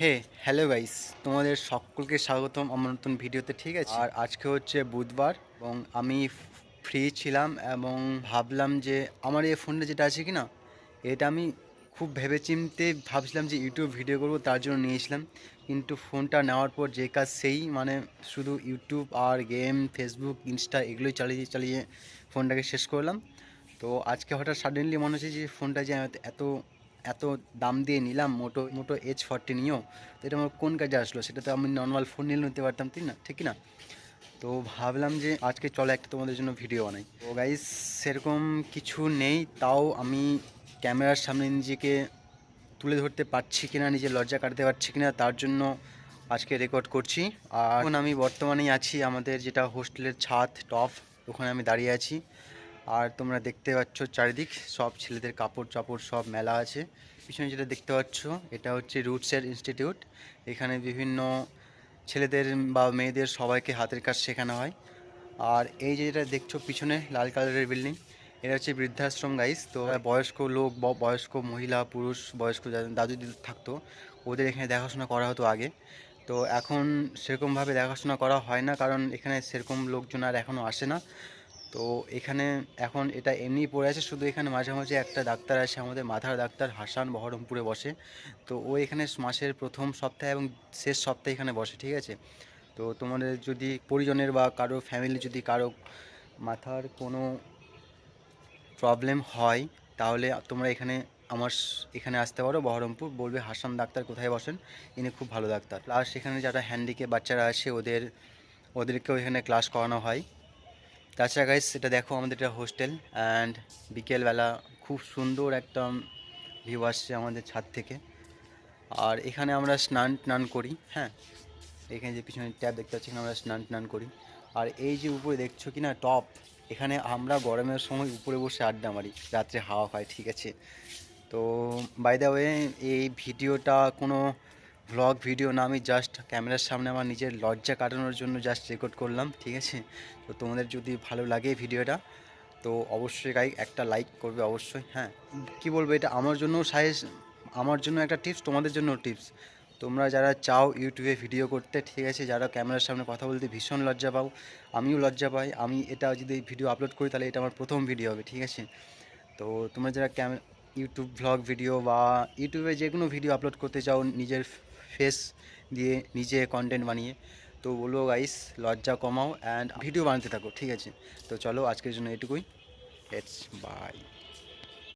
হে hello guys, তোমাদের সকলকে স্বাগতম আমার নতুন ভিডিওতে। ঠিক আছে, আর আজকে হচ্ছে বুধবার এবং আমি ফ্রি ছিলাম এবং ভাবলাম যে আমার এই ফোনটা যেটা আছে কি না, এটা আমি খুব ভেবেচিন্তে ভাবছিলাম যে ইউটিউব ভিডিও করব, তার জন্য নিয়েছিলাম। কিন্তু ফোনটা নেওয়ার পর যে কাজ সেই, মানে শুধু ইউটিউব আর গেম, ফেসবুক, ইনস্টা এগুলোই চালিয়ে চালিয়ে ফোনটাকে শেষ করলাম। তো আজকে হঠাৎ সাডেনলি মনে হচ্ছে যে ফোনটা যে আমি এত এত দাম দিয়ে নিলাম, মোটো মোটো H40 নিও, তো এটা আমার কোন কাজে আসলো? সেটা তো আমি নর্মাল ফোন নিয়ে নিতে পারতাম, ঠিক না? ঠিক না? তো ভাবলাম যে আজকে চলো একটা তোমাদের জন্য ভিডিও বানাই। তো গাইস, সেরকম কিছু নেই, তাও আমি ক্যামেরার সামনে নিজেকে তুলে ধরতে পারছি কিনা, নিজের লজ্জা কাটাতে পারছি কিনা, তার জন্য আজকে রেকর্ড করছি। আর এখন আমি বর্তমানেই আছি আমাদের যেটা হোস্টেলের ছাদ টপ, ওখানে আমি দাঁড়িয়ে আছি। আর তোমরা দেখতে পাচ্ছ চারিদিক সব ছেলেদের কাপড় চাপড় সব মেলা আছে। পিছনে যেটা দেখতে পাচ্ছ এটা হচ্ছে রুটসের ইনস্টিটিউট। এখানে বিভিন্ন ছেলেদের বা মেয়েদের সবাইকে হাতের কাজ শেখানো হয়। আর এই যে যেটা দেখছো পিছনে লাল কালারের বিল্ডিং, এটা হচ্ছে বৃদ্ধাশ্রম গাইস। তো বয়স্ক লোক, বয়স্ক মহিলা পুরুষ, বয়স্ক দাদু দিদু থাকতো, ওদের এখানে দেখাশোনা করা হতো আগে। তো এখন সেরকমভাবে দেখাশোনা করা হয় না, কারণ এখানে সেরকম লোকজন আর এখনও আসে না। তো এখানে এখন এটা এমনিই পড়ে আছে, শুধু এখানে মাঝে মাঝে একটা ডাক্তার আসে, আমাদের মাথার ডাক্তার হাসান, বহরমপুরে বসে। তো ও এখানে মাসের প্রথম সপ্তাহে এবং শেষ সপ্তাহে এখানে বসে, ঠিক আছে? তো তোমাদের যদি পরিজনের বা কারো ফ্যামিলি যদি কারো মাথার কোনো প্রবলেম হয়, তাহলে তোমরা এখানে এখানে আসতে পারো বহরমপুর, বলবে হাসান ডাক্তার কোথায় বসেন, ইনি খুব ভালো ডাক্তার। প্লাস এখানে যারা হ্যান্ডিক্যাপ বাচ্চারা আসে ওদেরকেও এখানে ক্লাস করানো হয়। তাছাড়া গাইস, এটা দেখো আমাদের এটা হোস্টেল, অ্যান্ড বিকেলবেলা খুব সুন্দর একটা ভিউ আসছে আমাদের ছাদ থেকে। আর এখানে আমরা স্নান টান করি, হ্যাঁ, এখানে যে পিছনে ট্যাব দেখতে পাচ্ছি, এখানে আমরা স্নান টান করি। আর এই যে উপরে দেখছো কি না টপ, এখানে আমরা গরমের সময় উপরে বসে আড্ডা মারি, রাত্রে হাওয়া খাই, ঠিক আছে? তো বাই দ্য ওয়ে, এই ভিডিওটা কোনো ভ্লগ ভিডিও না, আমি জাস্ট ক্যামেরার সামনে আমার নিজের লজ্জা কাটানোর জন্য জাস্ট রেকর্ড করলাম, ঠিক আছে? তো তোমাদের যদি ভালো লাগে ভিডিওটা, তো অবশ্যই একটা লাইক করবে অবশ্যই। হ্যাঁ, কি বলবো, এটা আমার জন্য আমার জন্য একটা টিপস, তোমাদের জন্য টিপস। তোমরা যারা চাও ইউটিউবে ভিডিও করতে, ঠিক আছে, যারা ক্যামেরার সামনে কথা বলতে ভীষণ লজ্জা পাও, আমিও লজ্জা পাই, আমি এটা যদি ভিডিও আপলোড করি তাহলে এটা আমার প্রথম ভিডিও হবে, ঠিক আছে? তো তোমরা যারা ইউটিউব ভ্লগ ভিডিও বা ইউটিউবে যে কোনো ভিডিও আপলোড করতে চাও নিজের ফেস দিয়ে, নিজে কন্টেন্ট বানিয়ে, তো বলবো গাইস, লজ্জা কমাও অ্যান্ড ভিডিও বানাতে থাকো, ঠিক আছে? তো চলো আজকের জন্য এটুকুই। It's by.